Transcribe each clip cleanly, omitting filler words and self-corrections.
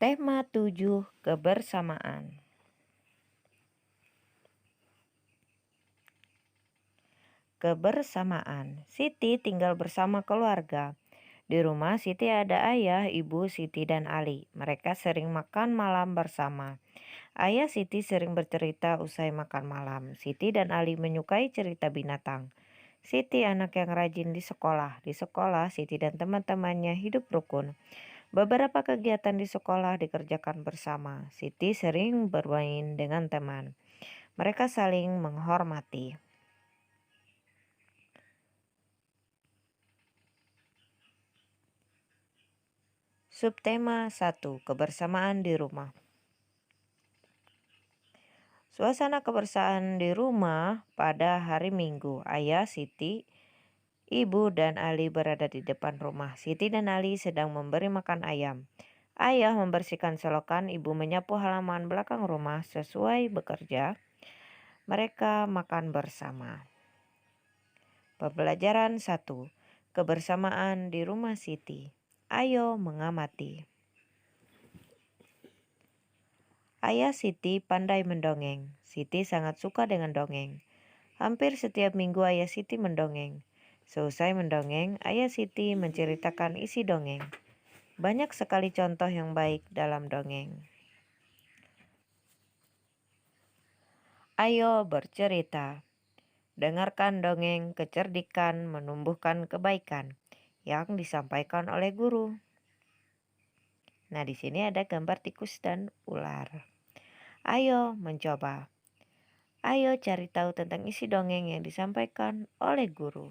Tema 7, kebersamaan. Kebersamaan. Siti tinggal bersama keluarga. Di rumah Siti ada ayah, ibu Siti dan Ali. Mereka sering makan malam bersama. Ayah Siti sering bercerita usai makan malam. Siti dan Ali menyukai cerita binatang. Siti anak yang rajin di sekolah. Di sekolah Siti dan teman-temannya hidup rukun. Beberapa kegiatan di sekolah dikerjakan bersama. Siti sering bermain dengan teman. Mereka saling menghormati. Subtema 1. Kebersamaan di rumah. Suasana kebersamaan di rumah pada hari Minggu. Ayah, Siti, ibu, dan Ali berada di depan rumah. Siti dan Ali sedang memberi makan ayam. Ayah membersihkan selokan, ibu menyapu halaman belakang rumah. Sesuai bekerja, mereka makan bersama. Pembelajaran 1. Kebersamaan di rumah Siti. Ayo mengamati. Ayah Siti pandai mendongeng. Siti sangat suka dengan dongeng. Hampir setiap minggu ayah Siti mendongeng. Seusai mendongeng, ayah Siti menceritakan isi dongeng. Banyak sekali contoh yang baik dalam dongeng. Ayo bercerita. Dengarkan dongeng kecerdikan menumbuhkan kebaikan yang disampaikan oleh guru. Nah, di sini ada gambar tikus dan ular. Ayo mencoba. Ayo cari tahu tentang isi dongeng yang disampaikan oleh guru.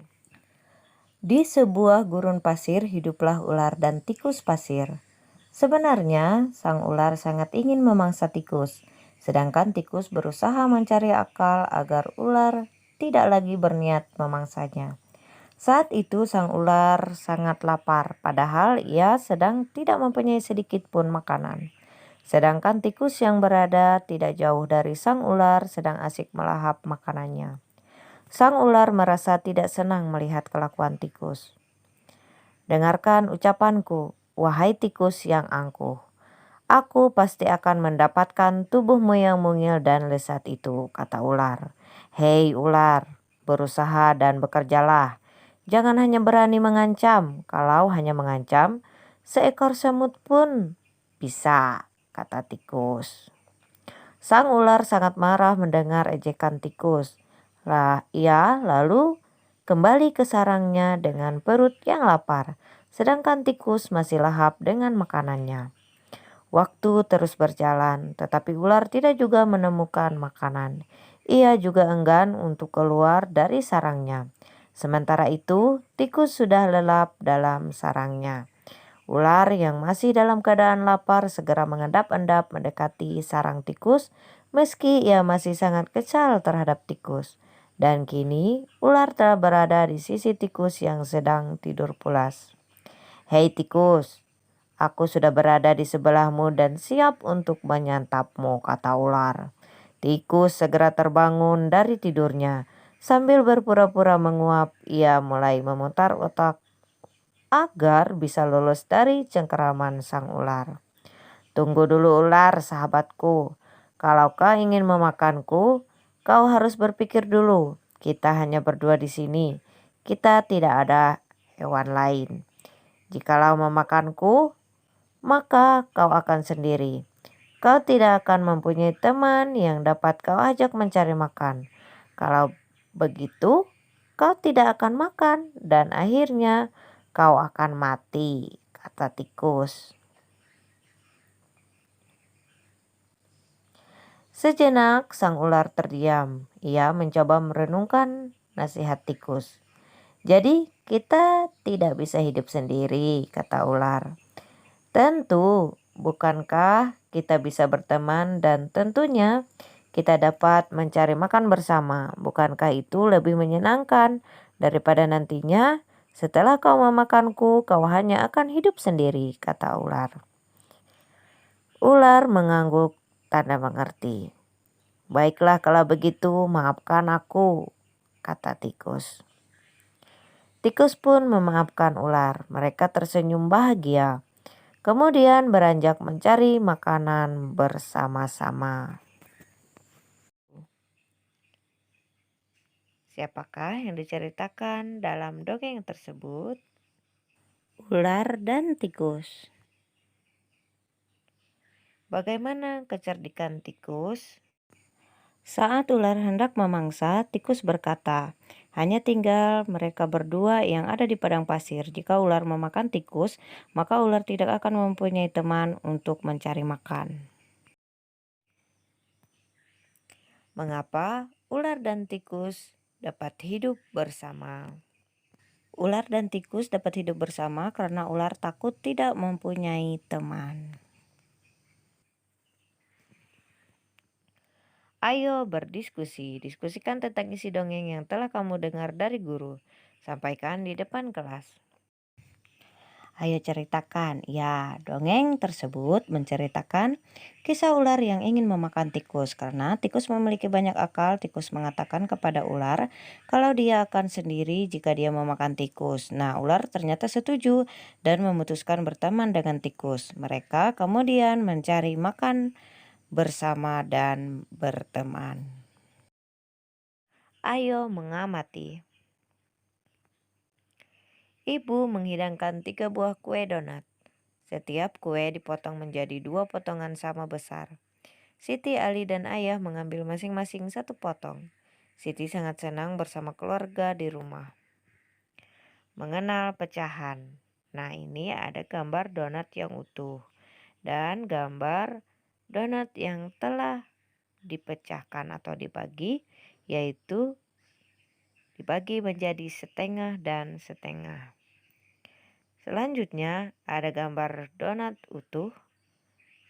Di sebuah gurun pasir hiduplah ular dan tikus pasir. Sebenarnya sang ular sangat ingin memangsa tikus, sedangkan tikus berusaha mencari akal agar ular tidak lagi berniat memangsanya. Saat itu sang ular sangat lapar, padahal ia sedang tidak mempunyai sedikit pun makanan. Sedangkan tikus yang berada tidak jauh dari sang ular sedang asik melahap makanannya. Sang ular merasa tidak senang melihat kelakuan tikus. Dengarkan ucapanku, wahai tikus yang angkuh. Aku pasti akan mendapatkan tubuhmu yang mungil dan lezat itu, kata ular. Hei ular, berusaha dan bekerjalah. Jangan hanya berani mengancam. Kalau hanya mengancam, seekor semut pun bisa, kata tikus. Sang ular sangat marah mendengar ejekan tikus. Ia lalu kembali ke sarangnya dengan perut yang lapar, sedangkan tikus masih lahap dengan makanannya. Waktu terus berjalan, tetapi ular tidak juga menemukan makanan. Ia juga enggan untuk keluar dari sarangnya. Sementara itu, tikus sudah lelap dalam sarangnya. Ular yang masih dalam keadaan lapar segera mengendap-endap mendekati sarang tikus, meski ia masih sangat kesal terhadap tikus. Dan kini, ular telah berada di sisi tikus yang sedang tidur pulas. Hei tikus, aku sudah berada di sebelahmu dan siap untuk menyantapmu, kata ular. Tikus segera terbangun dari tidurnya. Sambil berpura-pura menguap, ia mulai memutar otak agar bisa lolos dari cengkeraman sang ular. Tunggu dulu ular, sahabatku. Kalau kau ingin memakanku, kau harus berpikir dulu. Kita hanya berdua di sini. Kita tidak ada hewan lain. Jikalau memakanku, maka kau akan sendiri. Kau tidak akan mempunyai teman yang dapat kau ajak mencari makan. Kalau begitu, kau tidak akan makan dan akhirnya kau akan mati, kata tikus. Sejenak sang ular terdiam. Ia mencoba merenungkan nasihat tikus. Jadi kita tidak bisa hidup sendiri, kata ular. Tentu, bukankah kita bisa berteman dan tentunya kita dapat mencari makan bersama. Bukankah itu lebih menyenangkan daripada nantinya setelah kau memakanku kau hanya akan hidup sendiri, kata ular. Ular mengangguk tanda mengerti. Baiklah kalau begitu maafkan aku, kata tikus. Tikus pun memaafkan ular. Mereka tersenyum bahagia. kemudian beranjak mencari makanan bersama-sama. Siapakah yang diceritakan dalam dongeng tersebut? Ular dan tikus. Bagaimana kecerdikan tikus? Saat ular hendak memangsa, tikus berkata, "Hanya tinggal mereka berdua yang ada di padang pasir. Jika ular memakan tikus, maka ular tidak akan mempunyai teman untuk mencari makan." Mengapa ular dan tikus dapat hidup bersama? Ular dan tikus dapat hidup bersama karena ular takut tidak mempunyai teman. Ayo berdiskusi, diskusikan tentang isi dongeng yang telah kamu dengar dari guru. Sampaikan di depan kelas. Ayo ceritakan. Ya, dongeng tersebut menceritakan kisah ular yang ingin memakan tikus. Karena tikus memiliki banyak akal, tikus mengatakan kepada ular kalau dia akan sendiri jika dia memakan tikus. Nah, ular ternyata setuju dan memutuskan berteman dengan tikus. Mereka kemudian mencari makan bersama dan berteman. Ayo mengamati. Ibu menghidangkan 3 buah kue donat. Setiap kue dipotong menjadi 2 potongan sama besar. Siti, Ali, dan Ayah mengambil masing-masing 1 potong. Siti sangat senang bersama keluarga di rumah. Mengenal pecahan. Nah, ini ada gambar donat yang utuh dan gambar donat yang telah dipecahkan atau dibagi, yaitu dibagi menjadi setengah dan setengah. Selanjutnya ada gambar donat utuh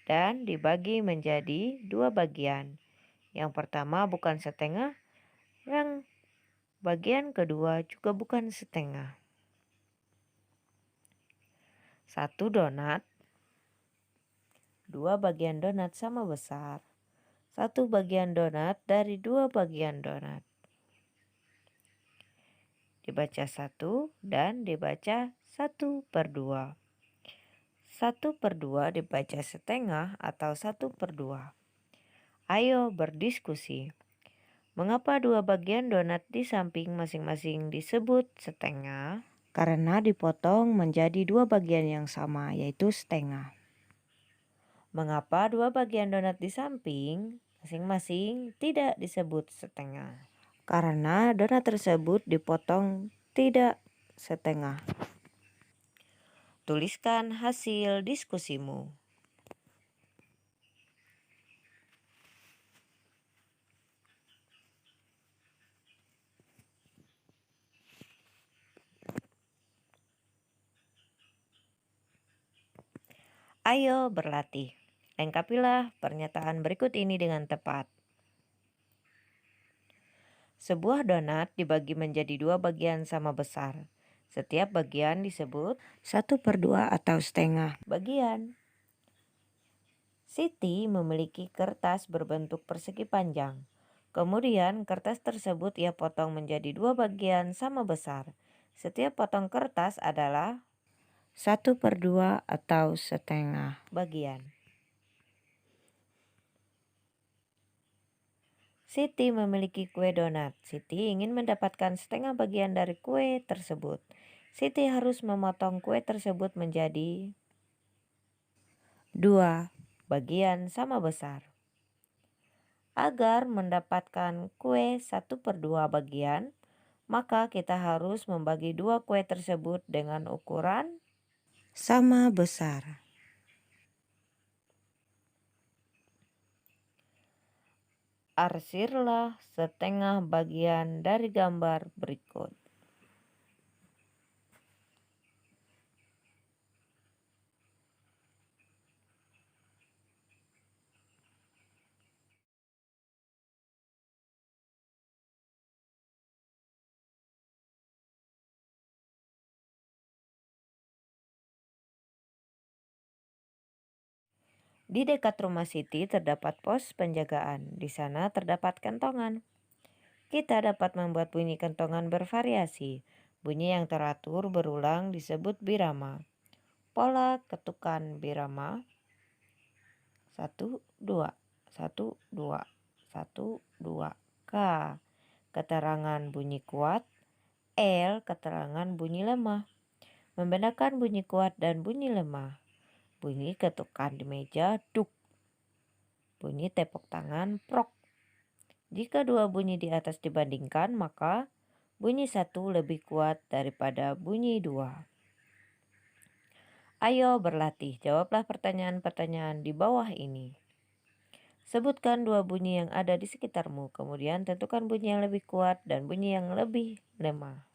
dan dibagi menjadi 2 bagian. Yang pertama bukan setengah, yang bagian kedua juga bukan setengah. 1 donat, 2 bagian donat sama besar. 1 bagian donat dari 2 bagian donat. Dibaca 1 dan dibaca 1/2. 1/2 dibaca setengah atau 1/2. Ayo berdiskusi. Mengapa 2 bagian donat di samping masing-masing disebut setengah? Karena dipotong menjadi 2 bagian yang sama, yaitu setengah. Mengapa 2 bagian donat di samping masing-masing tidak disebut setengah? Karena donat tersebut dipotong tidak setengah. Tuliskan hasil diskusimu. Ayo berlatih. Lengkapilah pernyataan berikut ini dengan tepat. Sebuah donat dibagi menjadi 2 bagian sama besar. Setiap bagian disebut 1/2 atau setengah bagian. Siti memiliki kertas berbentuk persegi panjang. Kemudian kertas tersebut ia potong menjadi 2 bagian sama besar. Setiap potong kertas adalah 1/2 atau setengah bagian. Siti memiliki kue donat. Siti ingin mendapatkan setengah bagian dari kue tersebut. Siti harus memotong kue tersebut menjadi 2 bagian sama besar. Agar mendapatkan kue 1/2 bagian, maka kita harus membagi 2 kue tersebut dengan ukuran sama besar. Arsirlah setengah bagian dari gambar berikut. Di dekat rumah Siti terdapat pos penjagaan. Di sana terdapat kentongan. Kita dapat membuat bunyi kentongan bervariasi. Bunyi yang teratur berulang disebut birama. Pola ketukan birama 1, 2, 1, 2, 1, 2. K. Keterangan bunyi kuat. L. Keterangan bunyi lemah. Membedakan bunyi kuat dan bunyi lemah. Bunyi ketukan di meja duk. Bunyi tepuk tangan prok. Jika dua bunyi di atas dibandingkan, maka bunyi 1 lebih kuat daripada bunyi 2. Ayo berlatih, jawablah pertanyaan-pertanyaan di bawah ini. Sebutkan dua bunyi yang ada di sekitarmu, kemudian tentukan bunyi yang lebih kuat dan bunyi yang lebih lemah.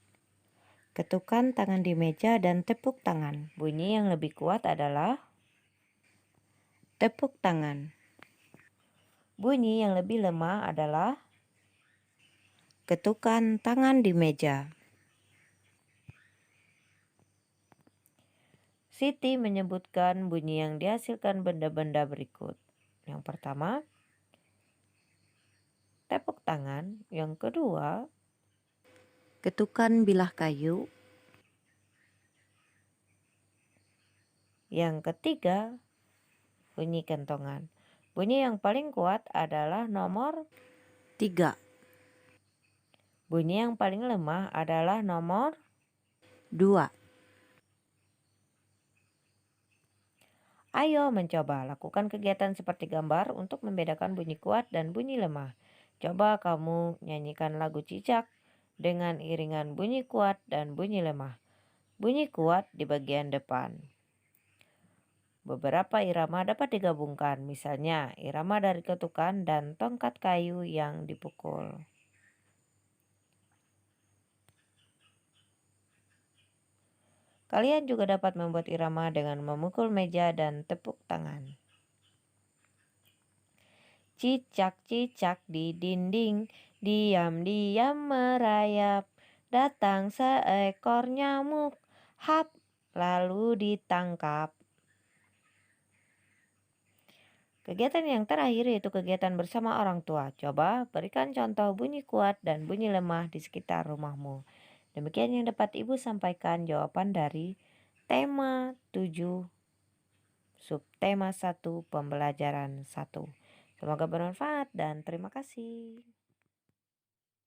Ketukan tangan di meja dan tepuk tangan. Bunyi yang lebih kuat adalah tepuk tangan. Bunyi yang lebih lemah adalah ketukan tangan di meja. Siti menyebutkan bunyi yang dihasilkan benda-benda berikut. Yang pertama, tepuk tangan. Yang kedua, ketukan bilah kayu. Yang ketiga, bunyi kentongan. Bunyi yang paling kuat adalah nomor 3. Bunyi yang paling lemah adalah nomor 2. Ayo mencoba, lakukan kegiatan seperti gambar untuk membedakan bunyi kuat dan bunyi lemah. Coba kamu nyanyikan lagu cicak dengan iringan bunyi kuat dan bunyi lemah. Bunyi kuat di bagian depan. Beberapa irama dapat digabungkan, misalnya irama dari ketukan dan tongkat kayu yang dipukul. Kalian juga dapat membuat irama dengan memukul meja dan tepuk tangan. Cicak-cicak di dinding, diam-diam merayap. Datang seekor nyamuk, hap, lalu ditangkap. Kegiatan yang terakhir yaitu kegiatan bersama orang tua. Coba berikan contoh bunyi kuat dan bunyi lemah di sekitar rumahmu. Demikian yang dapat Ibu sampaikan jawaban dari tema 7, subtema 1, pembelajaran 1. Semoga bermanfaat dan terima kasih.